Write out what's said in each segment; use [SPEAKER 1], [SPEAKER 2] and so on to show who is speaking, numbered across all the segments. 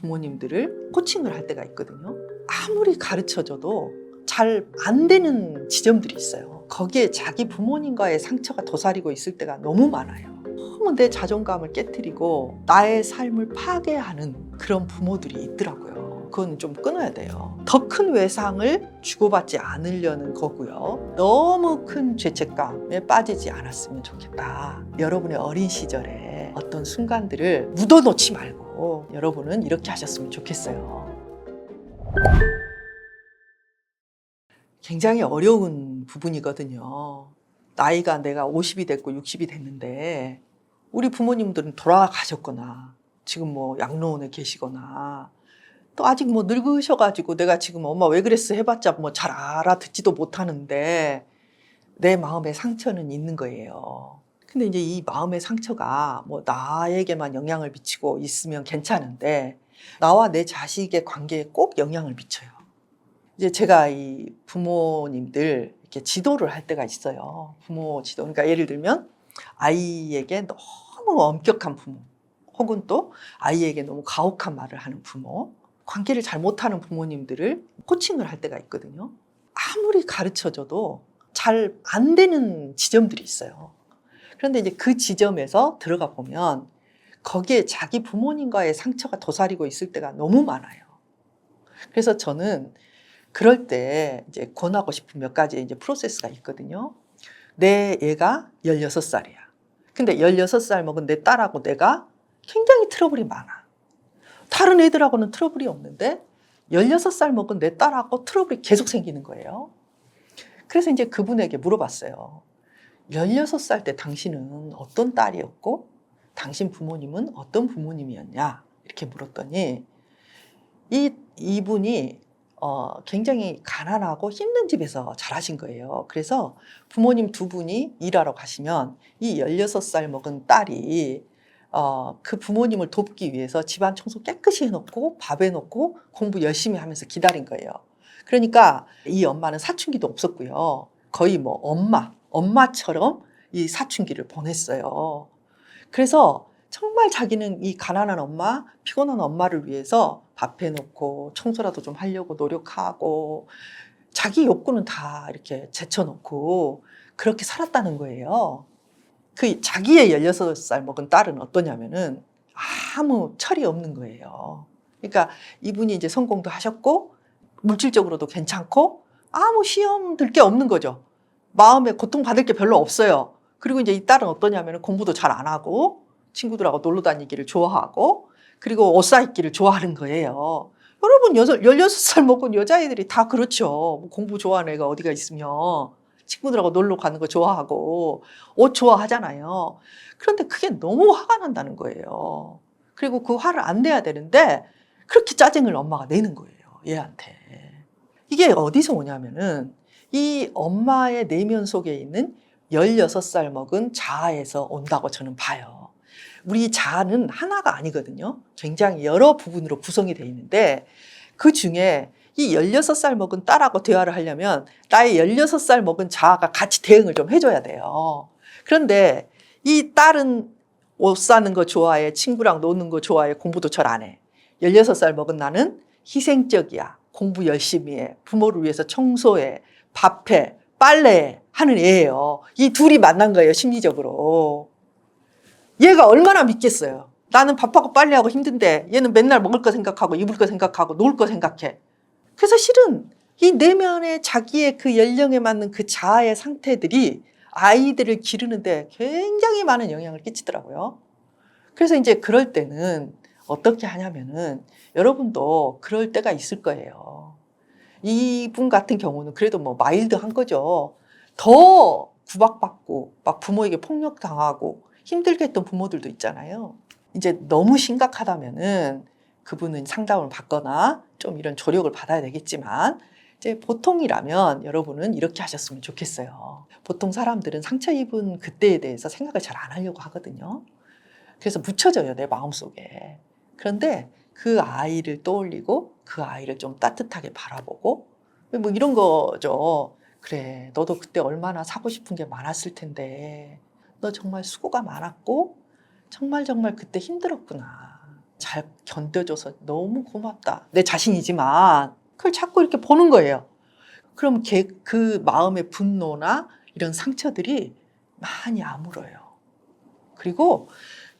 [SPEAKER 1] 부모님들을 코칭을 할 때가 있거든요. 아무리 가르쳐줘도 잘 안 되는 지점들이 있어요. 거기에 자기 부모님과의 상처가 도사리고 있을 때가 너무 많아요. 너무 내 자존감을 깨트리고 나의 삶을 파괴하는 그런 부모들이 있더라고요. 그건 좀 끊어야 돼요. 더 큰 외상을 주고받지 않으려는 거고요. 너무 큰 죄책감에 빠지지 않았으면 좋겠다. 여러분의 어린 시절에 어떤 순간들을 묻어놓지 말고 여러분은 이렇게 하셨으면 좋겠어요. 굉장히 어려운 부분이거든요. 나이가 내가 50이 됐고 60이 됐는데 우리 부모님들은 돌아가셨거나 지금 뭐 양로원에 계시거나 또 아직 뭐 늙으셔가지고 내가 지금 엄마 왜 그랬어 해봤자 뭐 잘 알아듣지도 못하는데 내 마음에 상처는 있는 거예요. 근데 이제 이 마음의 상처가 뭐 나에게만 영향을 미치고 있으면 괜찮은데 나와 내 자식의 관계에 꼭 영향을 미쳐요. 이제 제가 이 부모님들 이렇게 지도를 할 때가 있어요. 부모 지도. 그러니까 예를 들면 아이에게 너무 엄격한 부모, 혹은 또 아이에게 너무 가혹한 말을 하는 부모, 관계를 잘 못하는 부모님들을 코칭을 할 때가 있거든요. 아무리 가르쳐줘도 잘 안 되는 지점들이 있어요. 그런데 이제 그 지점에서 들어가 보면 거기에 자기 부모님과의 상처가 도사리고 있을 때가 너무 많아요. 그래서 저는 그럴 때 이제 권하고 싶은 몇 가지 이제 프로세스가 있거든요. 내 애가 16살이야. 근데 16살 먹은 내 딸하고 내가 굉장히 트러블이 많아. 다른 애들하고는 트러블이 없는데 16살 먹은 내 딸하고 트러블이 계속 생기는 거예요. 그래서 이제 그분에게 물어봤어요. 16살 때 당신은 어떤 딸이었고 당신 부모님은 어떤 부모님이었냐? 이렇게 물었더니 이분이 굉장히 가난하고 힘든 집에서 자라신 거예요. 그래서 부모님 두 분이 일하러 가시면 이 16살 먹은 딸이 그 부모님을 돕기 위해서 집안 청소 깨끗이 해놓고 밥 해놓고 공부 열심히 하면서 기다린 거예요. 그러니까 이 엄마는 사춘기도 없었고요. 거의 뭐 엄마처럼 이 사춘기를 보냈어요. 그래서 정말 자기는 이 가난한 엄마, 피곤한 엄마를 위해서 밥 해놓고 청소라도 좀 하려고 노력하고 자기 욕구는 다 이렇게 제쳐놓고 그렇게 살았다는 거예요. 그 자기의 16살 먹은 딸은 어떠냐면은 아무 철이 없는 거예요. 그러니까 이분이 이제 성공도 하셨고 물질적으로도 괜찮고 아무 시험 들 게 없는 거죠. 마음에 고통받을 게 별로 없어요. 그리고 이제 이 딸은 어떠냐면 공부도 잘 안 하고 친구들하고 놀러 다니기를 좋아하고 그리고 옷 사입기를 좋아하는 거예요. 여러분 16살 먹은 여자애들이 다 그렇죠. 공부 좋아하는 애가 어디가 있으면 친구들하고 놀러 가는 거 좋아하고 옷 좋아하잖아요. 그런데 그게 너무 화가 난다는 거예요. 그리고 그 화를 안 내야 되는데 그렇게 짜증을 엄마가 내는 거예요. 얘한테. 이게 어디서 오냐면은 이 엄마의 내면 속에 있는 16살 먹은 자아에서 온다고 저는 봐요. 우리 자아는 하나가 아니거든요. 굉장히 여러 부분으로 구성이 되어 있는데 그 중에 이 16살 먹은 딸하고 대화를 하려면 나의 16살 먹은 자아가 같이 대응을 좀 해줘야 돼요. 그런데 이 딸은 옷 사는 거 좋아해, 친구랑 노는 거 좋아해, 공부도 잘 안 해. 16살 먹은 나는 희생적이야. 공부 열심히 해. 부모를 위해서 청소해, 밥해, 빨래해 하는 애예요. 이 둘이 만난 거예요, 심리적으로. 얘가 얼마나 믿겠어요. 나는 밥하고 빨래하고 힘든데 얘는 맨날 먹을 거 생각하고 입을 거 생각하고 놀 거 생각해. 그래서 실은 이 내면의 자기의 그 연령에 맞는 그 자아의 상태들이 아이들을 기르는데 굉장히 많은 영향을 끼치더라고요. 그래서 이제 그럴 때는 어떻게 하냐면은 여러분도 그럴 때가 있을 거예요. 이분 같은 경우는 그래도 뭐 마일드한 거죠. 더 구박받고 막 부모에게 폭력당하고 힘들게 했던 부모들도 있잖아요. 이제 너무 심각하다면은 그분은 상담을 받거나 좀 이런 조력을 받아야 되겠지만 이제 보통이라면 여러분은 이렇게 하셨으면 좋겠어요. 보통 사람들은 상처 입은 그때에 대해서 생각을 잘 안 하려고 하거든요. 그래서 묻혀져요, 내 마음속에. 그런데 그 아이를 떠올리고 그 아이를 좀 따뜻하게 바라보고 뭐 이런 거죠. 그래, 너도 그때 얼마나 사고 싶은 게 많았을 텐데 너 정말 수고가 많았고 정말 그때 힘들었구나. 잘 견뎌줘서 너무 고맙다. 내 자신이지만 그걸 자꾸 이렇게 보는 거예요. 그럼 그 마음의 분노나 이런 상처들이 많이 아물어요. 그리고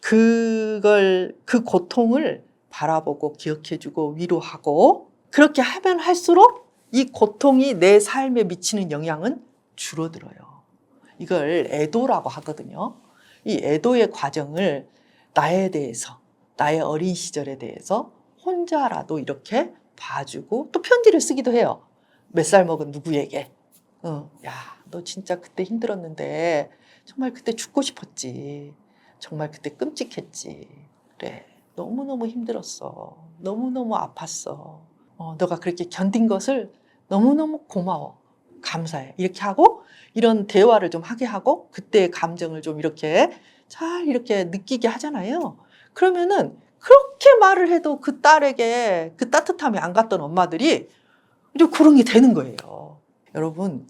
[SPEAKER 1] 그 고통을 바라보고 기억해주고 위로하고 그렇게 하면 할수록 이 고통이 내 삶에 미치는 영향은 줄어들어요. 이걸 애도라고 하거든요. 이 애도의 과정을 나에 대해서, 나의 어린 시절에 대해서 혼자라도 이렇게 봐주고 또 편지를 쓰기도 해요. 몇 살 먹은 누구에게. 야, 너 진짜 그때 힘들었는데 정말 그때 죽고 싶었지. 정말 그때 끔찍했지. 그래, 너무너무 힘들었어. 너무너무 아팠어. 너가 그렇게 견딘 것을 너무너무 고마워. 감사해. 이렇게 하고 이런 대화를 좀 하게 하고 그때의 감정을 좀 이렇게 잘 이렇게 느끼게 하잖아요. 그러면은 그렇게 말을 해도 그 딸에게 그 따뜻함이 안 갔던 엄마들이 이제 그런 게 되는 거예요. 여러분,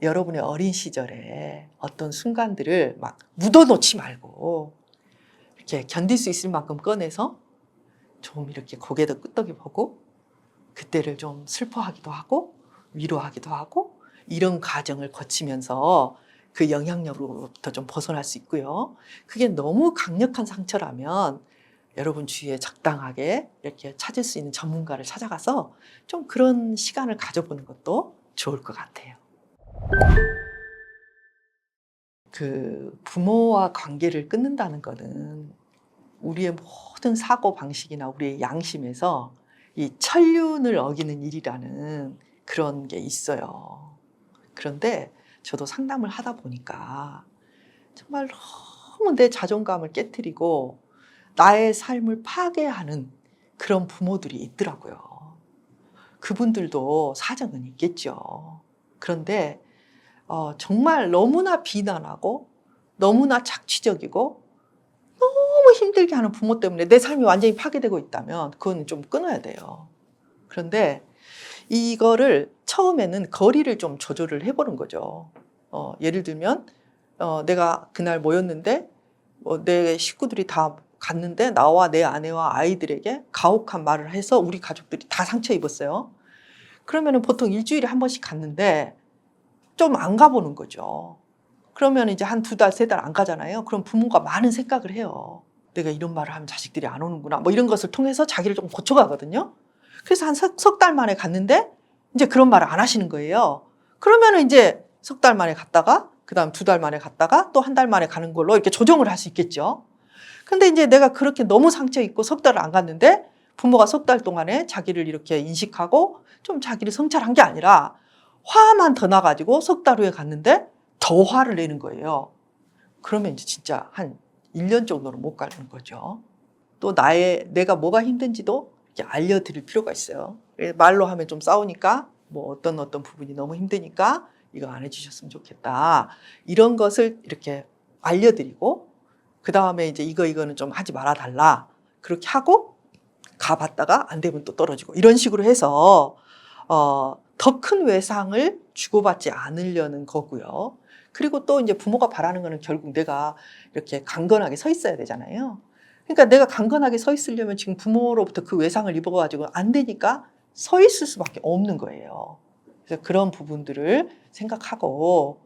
[SPEAKER 1] 여러분의 어린 시절에 어떤 순간들을 막 묻어놓지 말고 이렇게 견딜 수 있을 만큼 꺼내서 좀 이렇게 고개도 끄덕여보고 그때를 좀 슬퍼하기도 하고 위로하기도 하고 이런 과정을 거치면서 그 영향력으로부터 좀 벗어날 수 있고요. 그게 너무 강력한 상처라면 여러분 주위에 적당하게 이렇게 찾을 수 있는 전문가를 찾아가서 좀 그런 시간을 가져보는 것도 좋을 것 같아요. 그 부모와 관계를 끊는다는 거는 우리의 모든 사고 방식이나 우리의 양심에서 이 천륜을 어기는 일이라는 그런 게 있어요. 그런데 저도 상담을 하다 보니까 정말 너무 내 자존감을 깨트리고 나의 삶을 파괴하는 그런 부모들이 있더라고요. 그분들도 사정은 있겠죠. 그런데 정말 너무나 비난하고 너무나 착취적이고 너무 힘들게 하는 부모 때문에 내 삶이 완전히 파괴되고 있다면 그건 좀 끊어야 돼요. 그런데 이거를 처음에는 거리를 좀 조절을 해보는 거죠. 예를 들면 내가 그날 모였는데 내 식구들이 다 갔는데 나와 내 아내와 아이들에게 가혹한 말을 해서 우리 가족들이 다 상처 입었어요. 그러면은 보통 일주일에 한 번씩 갔는데 좀 안 가보는 거죠. 그러면 이제 한 2달, 3달 안 가잖아요. 그럼 부모가 많은 생각을 해요. 내가 이런 말을 하면 자식들이 안 오는구나. 뭐 이런 것을 통해서 자기를 좀 고쳐가거든요. 그래서 한 석 달 만에 갔는데 이제 그런 말을 안 하시는 거예요. 그러면은 이제 석 달 만에 갔다가 그다음 2달 만에 갔다가 또 1달 만에 가는 걸로 이렇게 조정을 할 수 있겠죠. 근데 이제 내가 그렇게 너무 상처 있고 석 달을 안 갔는데 부모가 석 달 동안에 자기를 이렇게 인식하고 좀 자기를 성찰한 게 아니라 화만 더 나가지고 석 달 후에 갔는데 더 화를 내는 거예요. 그러면 이제 진짜 한 1년 정도는 못 가는 거죠. 또 내가 뭐가 힘든지도 이렇게 알려드릴 필요가 있어요. 말로 하면 좀 싸우니까 뭐 어떤 부분이 너무 힘드니까 이거 안 해주셨으면 좋겠다. 이런 것을 이렇게 알려드리고 그 다음에 이제 이거는 좀 하지 말아달라. 그렇게 하고 가봤다가 안 되면 또 떨어지고 이런 식으로 해서 더 큰 외상을 주고받지 않으려는 거고요. 그리고 또 이제 부모가 바라는 거는 결국 내가 이렇게 강건하게 서 있어야 되잖아요. 그러니까 내가 강건하게 서 있으려면 지금 부모로부터 그 외상을 입어가지고 안 되니까 서 있을 수밖에 없는 거예요. 그래서 그런 부분들을 생각하고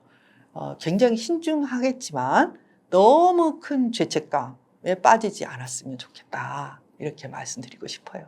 [SPEAKER 1] 굉장히 신중하겠지만 너무 큰 죄책감에 빠지지 않았으면 좋겠다. 이렇게 말씀드리고 싶어요.